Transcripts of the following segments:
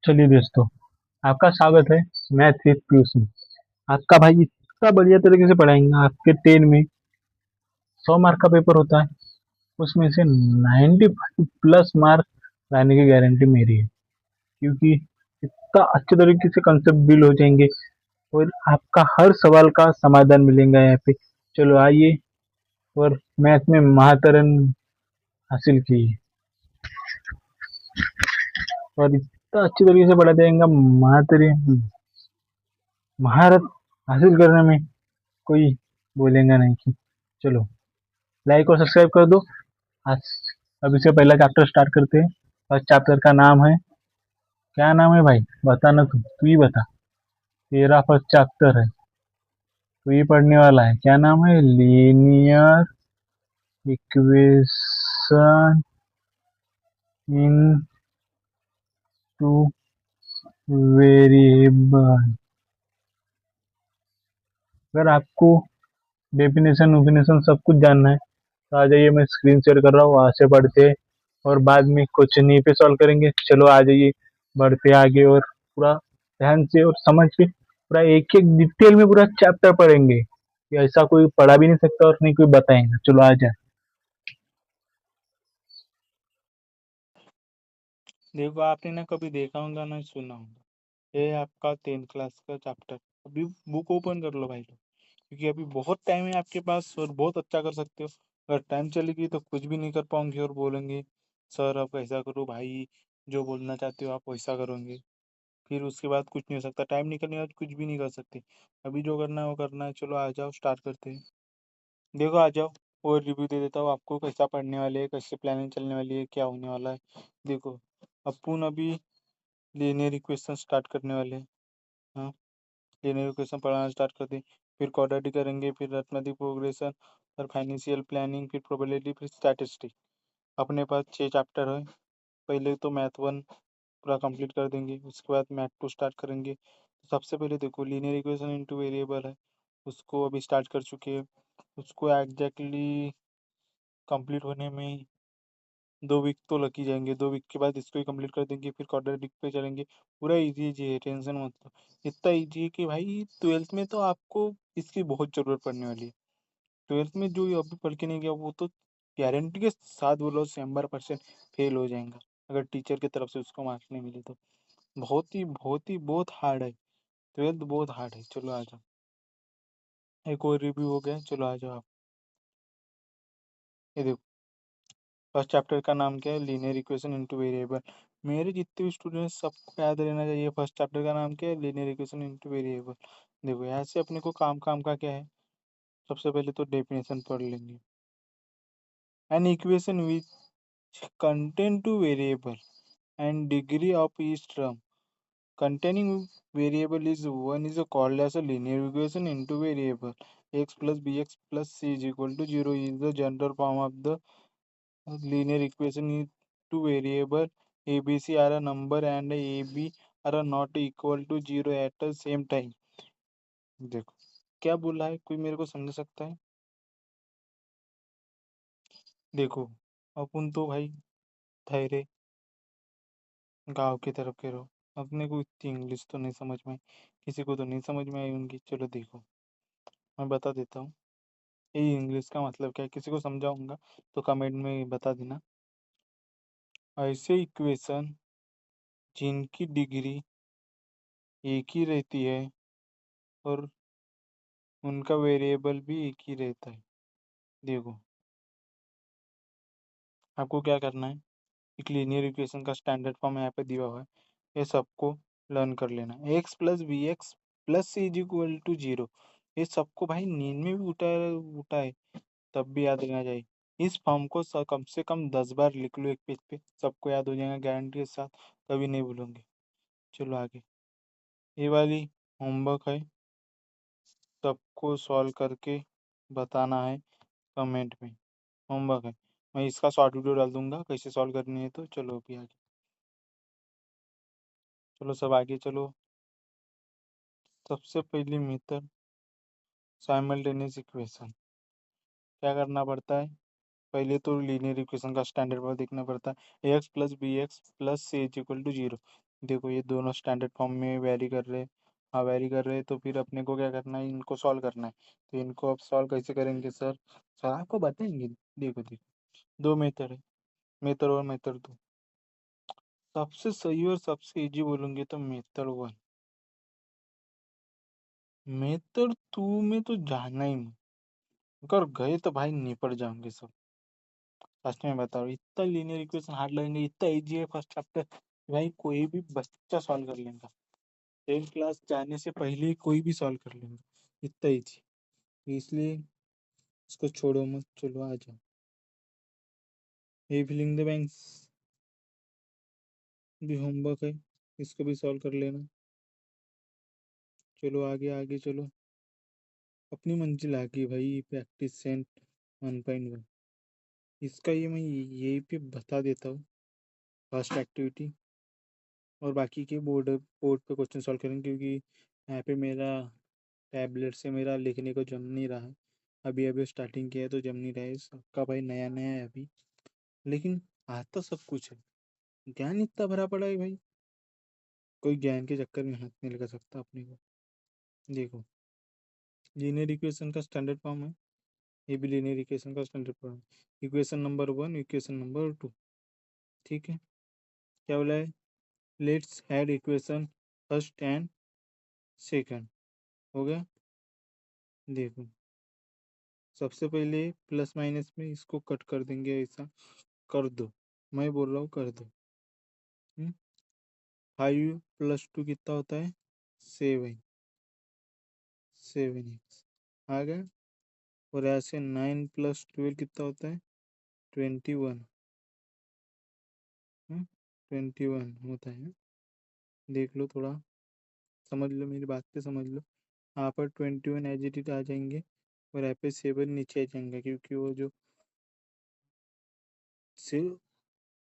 चलिए दोस्तों, आपका स्वागत है मैथ विद पीयूष में। आपका भाई इतना बढ़िया तरीके से पढ़ाएंगे। आपके 10 में 100 मार्क का पेपर होता है, उसमें से 95 प्लस मार्क लाने की गारंटी मेरी है, क्योंकि इतना अच्छे तरीके से कंसेप्ट बिल्ड हो जाएंगे और आपका हर सवाल का समाधान मिलेगा यहाँ पे। चलो आइए और मैथ में महातरन हासिल कीजिए और इतना अच्छे तरीके से पढ़ा जाएगा। महातरी महारत हासिल करने में कोई बोलेगा नहीं कि चलो लाइक और सब्सक्राइब कर दो। आज अब इसका पहला चैप्टर स्टार्ट करते हैं। फर्स्ट चैप्टर का नाम है, क्या नाम है भाई? बताना, तू ही बता। तेरा फर्स्ट चैप्टर है, तू ही पढ़ने वाला है। क्या नाम है? Linear equation in two variable. अगर आपको डेफिनेशन उफिनेशन सब कुछ जानना है तो आ जाइए, मैं स्क्रीन शेयर कर रहा हूँ, वहां से पढ़ते हैं और बाद में क्वेश्चन यहीं पे सॉल्व करेंगे। चलो आ जाइए, बढ़ते आगे और पूरा ध्यान से और समझ के पूरा एक एक डिटेल में पूरा चैप्टर पढ़ेंगे कि ऐसा कोई पढ़ा भी नहीं सकता और नहीं कोई बताएंगे। चलो आ जाए। देखो, आपने ना कभी देखा होगा ना सुना होगा। ये आपका 10th क्लास का चैप्टर। अभी बुक ओपन कर लो भाई लोग, क्योंकि अभी बहुत टाइम है आपके पास और बहुत अच्छा कर सकते हो। अगर टाइम चलेगी तो कुछ भी नहीं कर पाओगे और बोलेंगे सर आप ऐसा करो भाई, जो बोलना चाहते हो आप वैसा करोगे। फिर उसके बाद कुछ नहीं हो सकता, टाइम निकलने के बाद कुछ भी नहीं कर सकते। अभी जो करना है वो करना है। चलो आ जाओ, स्टार्ट करते हैं। देखो आ जाओ, और रिव्यू दे देता हूँ आपको, कैसा पढ़ने वाले है, कैसे प्लानिंग चलने वाली है, क्या होने वाला है। देखो, अपन अभी लीनियर इक्वेशन स्टार्ट करने वाले हैं। हाँ, लीनियर इक्वेशन पढ़ाना स्टार्ट कर दें। फिर क्वाड्रेटिक करेंगे, फिर अरिथमेटिक प्रोग्रेशन, फिर फाइनेंशियल प्लानिंग, फिर प्रोबेबिलिटी, फिर स्टैटिस्टिक। अपने पास 6 चैप्टर है। पहले तो मैथ 1 पूरा कंप्लीट कर देंगे, उसके बाद मैथ 2 स्टार्ट करेंगे। तो सबसे पहले देखो, लीनियर इक्वेशन इनटू वेरिएबल है, उसको अभी स्टार्ट कर चुके हैं। उसको एग्जैक्टली कंप्लीट होने में 2 वीक तो लग ही जाएंगे। 2 वीक के बाद इसको ही कंप्लीट कर देंगे, फिर क्वाड्रेटिक पे चलेंगे। पूरा इजी इजी है, टेंशन मत लो। इतना इजी है कि भाई 12th में तो आपको इसकी बहुत जरूरत पड़ने वाली है। 12th में जो ये अभी पढ़ के नहीं गया वो तो गारंटी के साथ बोलो 100% फेल हो जाएगा, अगर टीचर की तरफ से उसको मार्क्स नहीं मिले तो। बहुत ही बहुत हार्ड है। 12th बहुत हार्ड है। चलो आ जाओ, एक और रिव्यू हो गया। चलो आ जाओ आप। ये देखो, फर्स्ट चैप्टर का नाम क्या है? Linear equation into variable. मेरे जितने भी स्टूडेंट्स, सबको याद रहना चाहिए फर्स्ट चैप्टर का नाम क्या है? Linear equation into variable. देखो यहाँ से अपने को काम काम का क्या है, सबसे पहले तो डेफिनेशन पढ़ लेंगे। An equation which contain two variable and degree of each term containing variable is one is called as a linear equation into variable. X plus bx plus c is equal to 0 is the general form of the linear equation is two variable abc are a number and ab are not equal to 0 at the same time. देखो क्या बोला है, कोई मेरे को समझ सकता है? देखो, अपन तो भाई ठहरे गांव की तरफ के रहो, अपने को इतनी इंग्लिश तो नहीं समझ में आई, किसी को तो नहीं समझ में आई होंगी। चलो देखो, मैं बता देता हूँ ये इंग्लिश का मतलब क्या है। किसी को समझाऊंगा तो कमेंट में बता देना। ऐसे इक्वेशन जिनकी डिग्री एक ही रहती है और उनका वेरिएबल भी एक ही रहता है। देखो, आपको क्या करना है, एक लीनियर इक्वेशन का स्टैंडर्ड फॉर्म यहाँ पे दिया हुआ है, ये सबको लर्न कर लेना। X plus B x plus C is equal to 0, ये सबको भाई नींद में भी उठा है तब भी याद रहना चाहिए। इस फॉर्म को कम से कम 10 बार लिख लो एक पेज पे, सबको याद हो जाएगा गारंटी के साथ, कभी नहीं भूलोगे। चलो आगे, ये वाली होमवर्क है, सबको सॉल्व करके बताना है कमेंट में। होमवर्क है, मैं इसका शॉर्ट वीडियो डाल दूंगा कैसे सॉल्व करनी है। तो चलो अभी आगे, चलो सब आगे चलो। सबसे पहली मेथड, साइमल्टेनियस इक्वेशन। क्या करना पड़ता है, पहले तो लीनियर इक्वेशन का स्टैंडर्ड फॉर्म देखना पड़ता है। A x plus B x plus C is equal to 0। देखो ये दोनों स्टैंडर्ड फॉर्म में वेरी कर रहे हैं। हाँ वेरी कर रहे हैं, तो फिर अपने को क्या करना है, इनको सॉल्व करना है। तो इनको अब सॉल्व कैसे करेंगे सर? सर आपको बताएंगे। देखो देखो, दो मेथड है, मेथड और मेथड दो। सबसे सही और सबसे इजी बोलूंगे तो मेथड वन। मेथड टू में तो जाना ही मत, अगर गए तो भाई निपट जाओगे सब। फर्स्ट में बताओ, इतना लीनियर इक्वेशन हार्ड लगेंगे, इतना इजी है फर्स्ट चैप्टर, भाई कोई भी बच्चा सॉल्व कर लेगा। 10th क्लास जाने से पहले ही कोई भी सॉल्व कर लेगा, इतना इजी। इसलिए इसको छोड़ो मत, चलो आ जाओ। ये फिलिंग द बैंक्स भी होमवर्क है, इसको भी सॉल्व कर लेना। चलो आगे आगे चलो, अपनी मंजिल आ गई भाई। प्रैक्टिस सेंट 1.1, इसका ये मैं यही पे बता देता हूँ, फर्स्ट एक्टिविटी। और बाकी के बोर्ड बोर्ड पे क्वेश्चन सॉल्व करेंगे, क्योंकि यहाँ पे मेरा टैबलेट से मेरा लिखने को जम नहीं रहा है। अभी अभी स्टार्टिंग किया है तो जम नहीं रहा है, सबका भाई नया नया है अभी। लेकिन आता सब कुछ है, ज्ञान इतना भरा पड़ा है भाई, कोई ज्ञान के चक्कर में हाथ नहीं लगा सकता अपने को। देखो, लीनियर इक्वेशन का स्टैंडर्ड फॉर्म है, ये भी लीनियर इक्वेशन का स्टैंडर्ड फॉर्म है। इक्वेशन नंबर 1, इक्वेशन नंबर 2, ठीक है। क्या बोला है? Let's add equation first and second, हो गया। देखो, सबसे पहले प्लस माइनस में इसको कट कर देंगे, ऐसा कर दो, मैं बोल रहा हूँ कर दो। 5 + 2 कितना होता है? 7, 7x आ गया। और ऐसे 9 + 12 कितना होता है? 21, 21 होता है। देख लो थोड़ा, समझ लो मेरी बात पे, समझ लो। यहाँ पर 21 एज इट इज आ जाएंगे, और यहाँ पे 7 नीचे आ जाएंगे, क्योंकि वो जो से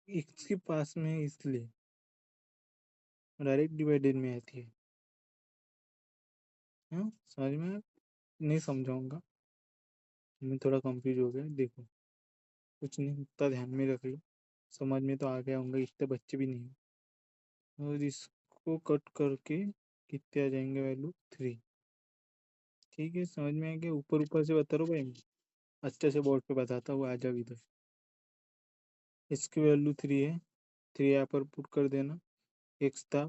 एक्स के पास में है, इसलिए डायरेक्ट डिवाइडेड में आती है। हाँ समझ में आया? नहीं समझाऊंगा, मैं थोड़ा कंफ्यूज हो गया। देखो, कुछ नहीं, उतना ध्यान में रख लो, समझ में तो आ गया होंगे, इतने बच्चे भी नहीं हैं। और इसको कट करके कितने आ जाएंगे? वैल्यू 3। ठीक है, समझ में आ गया? ऊपर ऊपर से बता रहा हूँ भाई, अच्छे से बोर्ड पे बताता हूँ, आ जाओ इधर। इसकी वैल्यू 3 है, 3 यहाँ पर पुट कर देना। एक्स था,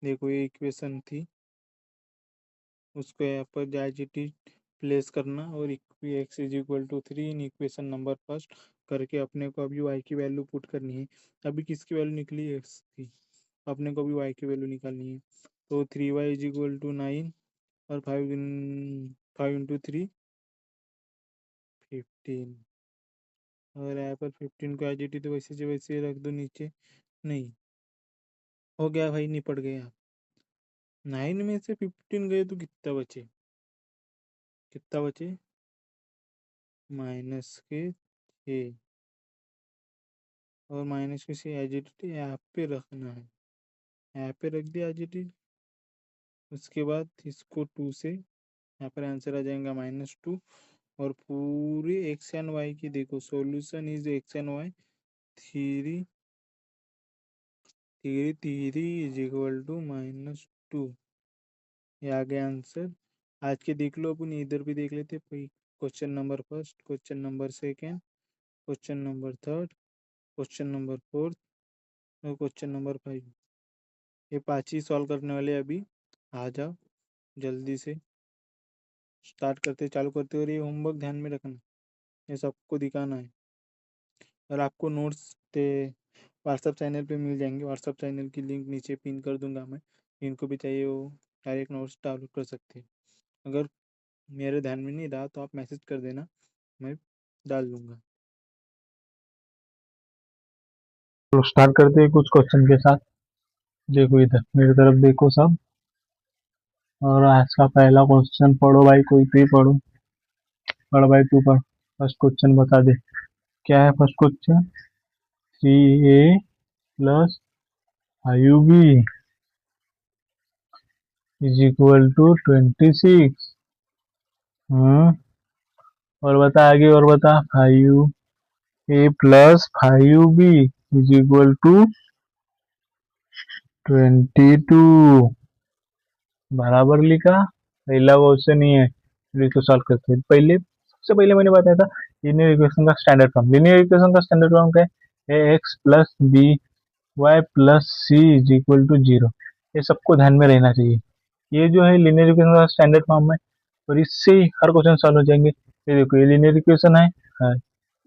देखो ये इक्वेशन थी, उसको यहाँ पर जाइजिटी प्लेस करना, और X is equal to 3 in equation number first करके अपने को अभी वाई की वैल्यू पुट करनी है। अभी किसकी वैल्यू निकली? एक्स की। अपने को भी वाई की वैल्यू निकालनी है। तो 3y इज इक्वल टू 9, और 5 × 3 15। और यहाँ पर 15 को एज इट इज वैसे से वैसे रख दो नीचे। नहीं, हो गया भाई, निपट गया। 9 में से 15 गए तो कितना बचे? कितना बचे? माइनस के 6, और माइनस के 6 एज इट इज यहाँ पे रखना है, यहाँ पे रख दिया एज इट इज। उसके बाद इसको 2 से, यहाँ पर आंसर आ जाएगा -2। और पूरी एक्स एंड वाई की देखो, solution is X and Y 3 3 3 is equal to -2। ये आ गया आंसर। आज के देख लो, अपन इधर भी देख लेते। Question number first, question number second, question number third, question number fourth, और क्वेश्चन नंबर 5। ये 5 ही सॉल्व करने वाले अभी। आ जाओ जल्दी से, स्टार्ट करते, चालू करते। और ये होमवर्क ध्यान में रखना, ये सबको दिखाना है। और आपको नोट्स व्हाट्सअप चैनल पे मिल जाएंगे, व्हाट्सअप चैनल की लिंक नीचे पिन कर दूंगा मैं। इनको भी चाहिए वो डायरेक्ट नोट्स डाउनलोड कर सकते हैं। अगर मेरे ध्यान में नहीं रहा तो आप मैसेज कर देना, मैं डाल दूंगा। तो स्टार्ट करते हैं कुछ क्वेश्चन के साथ। देखो इधर मेरी तरफ देखो सब, और आज का पहला क्वेश्चन पढ़ो भाई, कोई भी पढ़ो। पढ़ भाई, तू पढ़, फर्स्ट क्वेश्चन बता दे। क्या है first question? 3a + 5b is equal to 26। हम्म, और बता आगे, और बता। 5a + 5b is equal to 22 बराबर लिखा। पहला वो उससे नहीं है, फिर इसको सॉल्व करते हैं। पहले सबसे पहले मैंने बताया था लीनियर इक्वेशन का स्टैंडर्ड फॉर्म। लीनियर इक्वेशन का स्टैंडर्ड फॉर्म क्या है? A x plus B Y plus C is equal to zero. ये सबको ध्यान में रहना चाहिए। ये जो है लीनियर इक्वेशन का स्टैंडर्ड फॉर्म है, और इससे ही हर क्वेश्चन सॉल्व हो जाएंगे। ये देखो, ये लीनियर इक्वेशन है,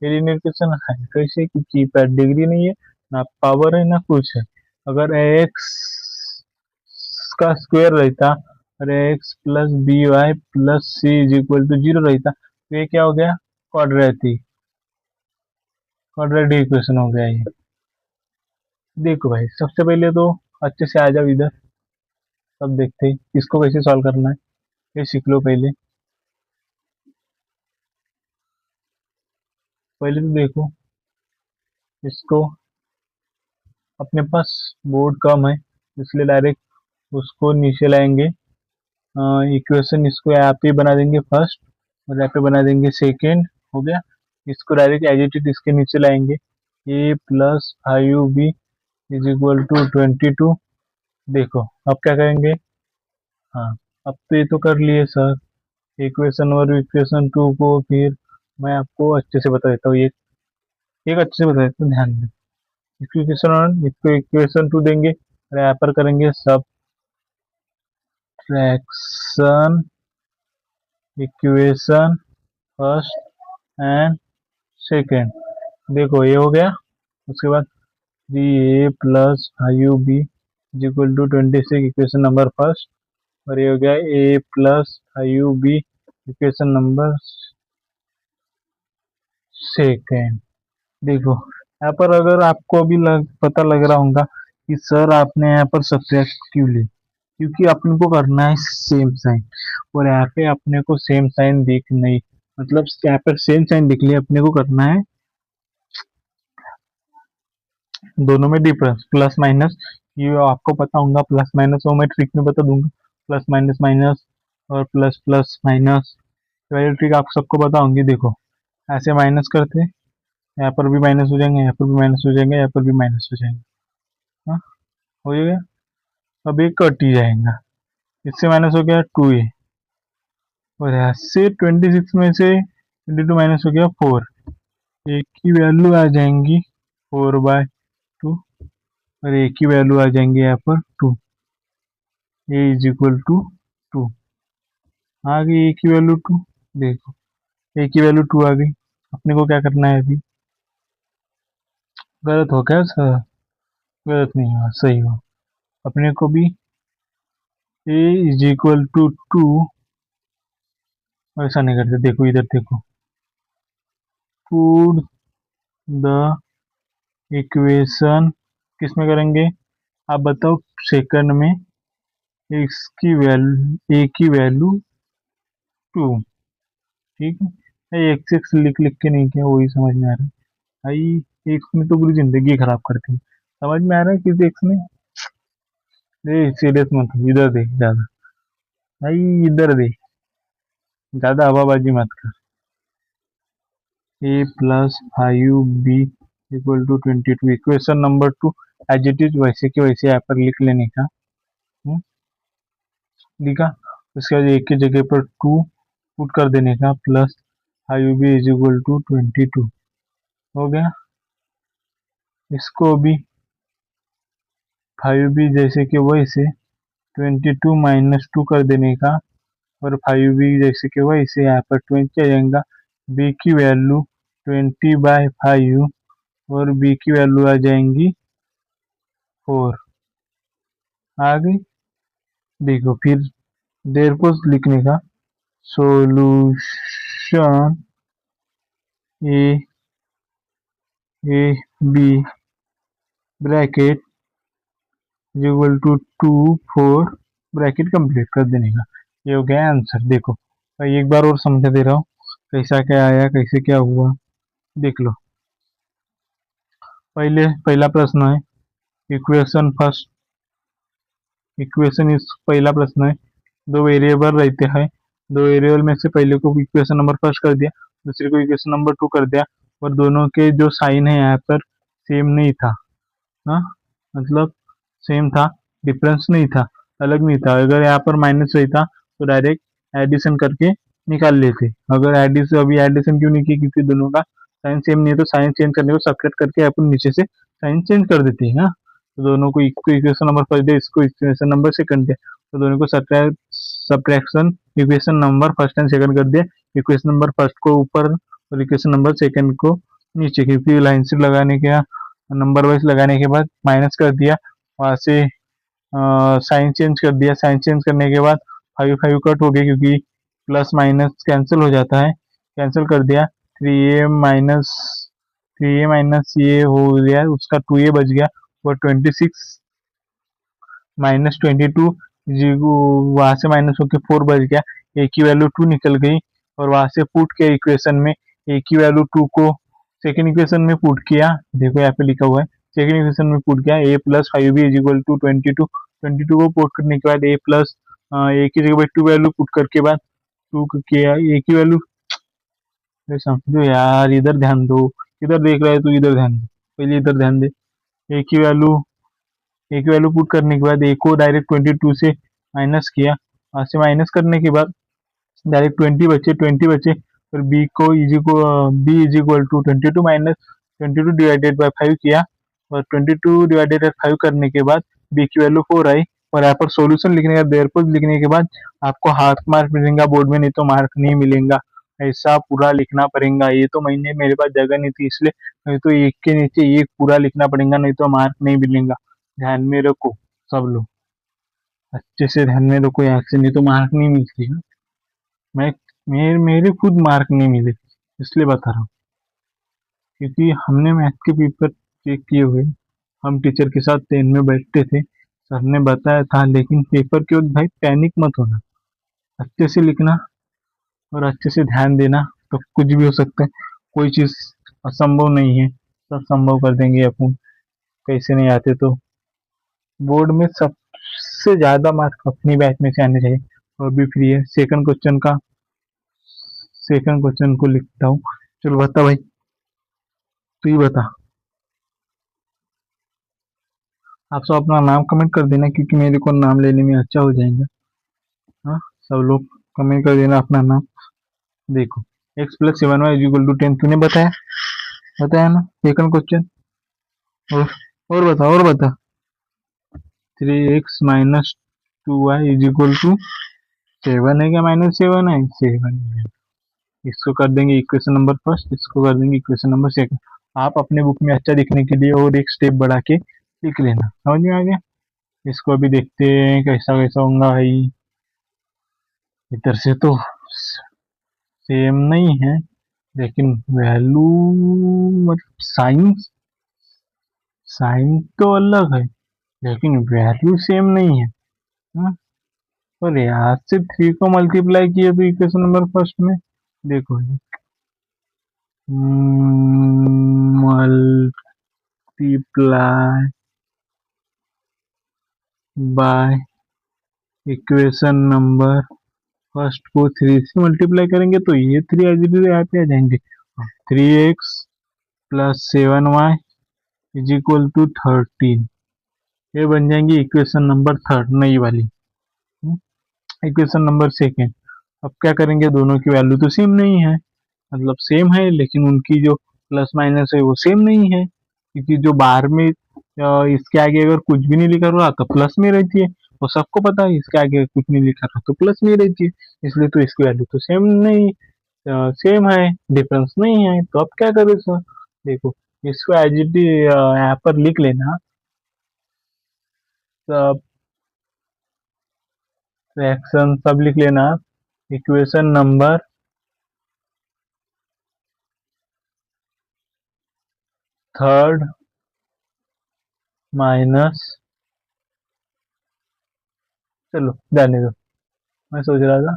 ये लीनियर इक्वेशन है कैसे? क्योंकि पर डिग्री नहीं है, ना पावर है, ना कुछ है। अगर एक्स का स्क्वायर रहता और X plus B Y plus C is equal to zero रहता, तो ये क्या हो गया? क्वाड्रेटिक क्वाड्रेटिक इक्वेशन हो गया ये। देखो भाई, सबसे पहले तो अच्छे से आ जाओ इधर, तब देखते हैं इसको कैसे सॉल्व करना है। ये सीख लो पहले। पहले तो देखो इसको, अपने पास बोर्ड कम है इसलिए डायरेक्ट उसको नीचे लाएंगे। इक्वेशन इसको यहाँ पे बना देंगे फर्स्ट, और यहाँ पे बना देंगे सेकेंड। हो गया। इसको डायरेक्ट एज इट इज इसके नीचे लाएंगे। A plus 5b is equal to 22। देखो अब क्या करेंगे? हाँ, अब तो ये तो कर लिए सर, इक्वेशन और इक्वेशन टू को फिर मैं आपको अच्छे से बता देता हूँ। एक अच्छे से बता देता हूँ, ध्यान दें। इक्वेशन वन, इसको इक्वेशन टू देंगे और यहाँ पर करेंगे subtraction equation first and second. देखो ये हो गया। उसके बाद 3a plus 5b is equal to 26 equation number first, और ये हो गया a plus 5b equation number second. देखो यहाँ पर अगर आपको अभी पता लग रहा होगा कि सर आपने यहाँ पर सब्ट्रैक्ट क्यों ली, क्योंकि अपने को करना है सेम साइन, और यहाँ पे अपने को सेम साइन दिख नहीं, मतलब यहाँ पर सेम साइन दिख लिया, अपने को करना है दोनों में डिफरेंस प्लस माइनस। ये आपको पता होगा, प्लस माइनस वो मैं ट्रिक में बता दूंगा। प्लस माइनस माइनस और प्लस प्लस माइनस, वही ट्रिक आप सबको पता होंगी। देखो ऐसे माइनस करते, यहाँ पर भी माइनस हो जाएंगे, यहाँ पर भी माइनस हो जाएंगे, यहाँ पर भी माइनस हो जाएंगे। हाँ, हो गया। अब ये कट ही जाएगा, इससे माइनस हो गया 2a, और यहाँ से 26 में से 22 माइनस हो गया 4। एक की वैल्यू आ जाएंगी 4/2, और एक की वैल्यू आ जाएंगे यहाँ पर 2। ए इज इक्वल टू 2 आ गई, ए की वैल्यू 2। देखो ए की वैल्यू 2 आ गई। अपने को क्या करना है अभी? गलत हो क्या सर? गलत नहीं हुआ, सही हुआ। अपने को भी ए इज इक्वल टू 2, ऐसा नहीं करते। देखो इधर देखो, पुट द इक्वेशन किस में करेंगे? आप बताओ सेकंड में। एक्स की वैल्यू, ए की वैल्यू 2, ठीक है। एक्स एक्स लिख लिख के नहीं किया, वही समझ में आ रहा है भाई। एक्स ने तो पूरी जिंदगी खराब कर दी, समझ में आ रहा है किस एक्स ने? सीरियस मत हो, इधर देख ज्यादा भाई, इधर देख, ज्यादा हवाबाजी मत कर। A plus 5b equal to 22, equation number 2 as it is वैसे के वैसे यहाँ पर लिख लेने का। लिखा। उसके बाद एक की जगह पर 2 पुट कर देने का, plus 5b is equal to 22। हो गया। इसको भी 5b जैसे कि वैसे 22 माइनस 2 कर देने का, और 5b जैसे कि वैसे यहाँ पर 20 आ जाएगा। b की वैल्यू 20/5, और b की वैल्यू आ जाएंगी 4। आ गई। देखो फिर देर को लिखने का, solution A B bracket equal to 2 4 bracket complete कर देने का। ये हो गया आंसर। देखो भाई एक बार और समझा दे रहा हूँ कैसा क्या आया, कैसे क्या हुआ। देख लो, पहला प्रश्न है इक्वेशन फर्स्ट। इक्वेशन इस पहला प्रश्न है, दो वेरिएबल रहते हैं, दो वेरिएबल में से पहले को इक्वेशन नंबर फर्स्ट कर दिया, दूसरे को इक्वेशन नंबर 2 कर दिया, और दोनों के जो साइन है यहाँ पर सेम नहीं था। हाँ, मतलब सेम था, डिफरेंस नहीं था, अलग नहीं था। अगर यहाँ पर माइनस रहता तो डायरेक्ट एडिशन करके निकाल लेते। अगर एडिशन, अभी एडिशन क्यों नहीं किया, क्योंकि दोनों का साइन सेम नहीं है, तो साइन चेंज करने को सब्ट्रैक्ट करके अपन नीचे से साइन चेंज कर देते हैं। हाँ, तो दोनों को इक्वेशन नंबर फर्स्ट दिया, इसको इक्वेशन नंबर सेकंड दिया, तो दोनों को subtraction equation number first and second कर दिया। इक्वेशन नंबर फर्स्ट को ऊपर और इक्वेशन नंबर सेकंड को नीचे, क्योंकि लाइन से लगाने के नंबर वाइज लगाने के बाद माइनस कर दिया, वहां से साइन चेंज कर दिया। साइन चेंज करने के बाद फाइव फाइव कट हो गया, क्योंकि प्लस माइनस कैंसिल हो जाता है, कैंसिल कर दिया। थ्री ए माइनस ये हो गया, उसका टू ए बच गया, और 26 माइनस 22 वहां से माइनस होकर 4 बच गया। ए की वैल्यू 2 निकल गई, और वहां से पुट किया इक्वेशन में। ए की वैल्यू 2 को सेकेंड इक्वेशन में पुट किया, देखो यहाँ पे लिखा हुआ है, सेकेंड इक्वेशन में पुट किया। A plus five b is equal to 22 को पुट करने के बाद ए प्लस ए की जगह 2 वैल्यू पुट करके बाद 2 किया। ए की वैल्यू समझो यार, इधर ध्यान दो, इधर देख रहा है तो इधर ध्यान दे, पहले इधर ध्यान दे। ए की वैल्यू ए की वैल्यू पुट करने के बाद ए को डायरेक्ट 22 से माइनस किया, वहां से माइनस करने के बाद डायरेक्ट 20 बचे, फिर B is equal to 22 minus 22 divided by 5 किया, और 22 डिवाइडेड बाई 5 करने के बाद बी की वैल्यू 4 आई। और यहाँ पर सॉल्यूशन लिखने का, देयरफॉर लिखने के बाद आपको हाफ मार्क मिलेगा बोर्ड में, नहीं तो मार्क नहीं मिलेगा। ऐसा पूरा लिखना पड़ेगा। ये तो महीने मेरे पास जगह नहीं थी, इसलिए नहीं तो एक के नीचे एक पूरा लिखना पड़ेगा, नहीं तो मार्क नहीं मिलेगा। ध्यान में रखो सब लोग, अच्छे से ध्यान में रखो यहाँ से, नहीं तो मार्क नहीं मिलती है। मैं मेरे खुद मार्क नहीं मिले, इसलिए बता रहा हूँ, क्योंकि हमने मैथ के पेपर चेक किए हुए। हम टीचर के साथ 10 में बैठते थे, सर ने बताया था, लेकिन पेपर के वक्त भाई पैनिक मत होना, अच्छे से लिखना और अच्छे से ध्यान देना, तो कुछ भी हो सकता है। कोई चीज असंभव नहीं है, सब संभव कर देंगे अपन, कैसे नहीं आते तो। बोर्ड में सबसे ज्यादा मार्क्स अपनी बैच में से आने चाहिए, और भी फ्री है। सेकंड क्वेश्चन को लिखता हूँ। चलो बता भाई, तू ही बता। आप सब अपना नाम कमेंट कर देना, क्योंकि मेरे को नाम लेने में अच्छा हो जाएगा। हाँ, सब लोग कमेंट कर देना अपना नाम। देखो, x plus 7y is equal to 10, तूने बताया, बताया ना सेकंड क्वेश्चन। और और बता 3x minus 2y is equal to 7 है क्या, माइनस 7 है, 7 है। इसको कर देंगे इक्वेशन नंबर फर्स्ट, इसको कर देंगे इक्वेशन नंबर सेकंड। आप अपने बुक में अच्छा दिखने के लिए और एक स्टेप बढ़ा के लिख लेना, समझ में आ गया। इसको अभी देखते हैं कैसा कैसा होगा भाई। इधर से तो सेम नहीं है, लेकिन वैल्यू, मतलब साइन तो अलग है, लेकिन वैल्यू सेम नहीं है। हाँ? और यहाँ से 3 को मल्टीप्लाई किया तो इक्वेशन नंबर फर्स्ट में, देखो multiply by equation number first को 3 से मल्टीप्लाई करेंगे तो ये 3 एज इट इज यहाँ पे आ जाएंगे। 3x plus 7y is equal to 13, ये बन जाएंगी इक्वेशन नंबर थर्ड, नई वाली। इक्वेशन नंबर सेकेंड, अब क्या करेंगे, दोनों की वैल्यू तो सेम नहीं है, मतलब सेम है, लेकिन उनकी जो प्लस माइनस है वो सेम नहीं है, क्योंकि जो बाहर में इसके आगे अगर कुछ भी नहीं लिखा रहा तो प्लस में रहती है, वो सबको पता है। इसके आगे कुछ नहीं लिखा रहा तो प्लस में रहती है, इसलिए तो इसकी वैल्यू तो सेम नहीं, सेम है, डिफरेंस नहीं है। तो अब क्या करें सर, देखो, इसको एज इट यहाँ पर लिख लेना, सब फ्रैक्शन सब लिख लेना। इक्वेशन नंबर थर्ड माइनस, चलो जाने दो, मैं सोच रहा था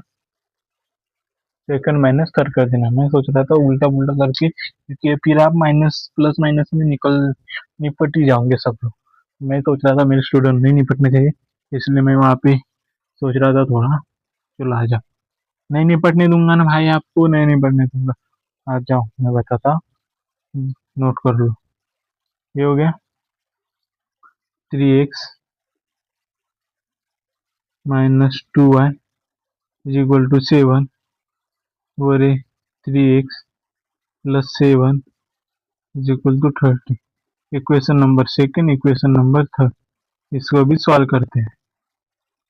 सेकंड माइनस थर्ड कर देना, मैं सोच रहा था उल्टा पुल्टा करके, क्योंकि फिर आप माइनस प्लस माइनस में निपट ही जाओगे सब लोग। मैं सोच रहा था मेरे स्टूडेंट नहीं निपटने चाहिए, इसलिए मैं वहाँ पे सोच रहा था थोड़ा, चलो आ जाओ। नहीं निपटने दूंगा ना भाई, आपको नहीं निपटने दूंगा, आ जाओ मैं बताता। नोट कर लो, ये हो गया 3x minus 2y is equal to 7 और 3x plus 7 is equal to 30। Equation number second, equation number third, इसको भी सॉल्व करते हैं।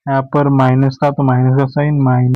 यहाँ पर माइनस था तो माइनस का साइन, माइनस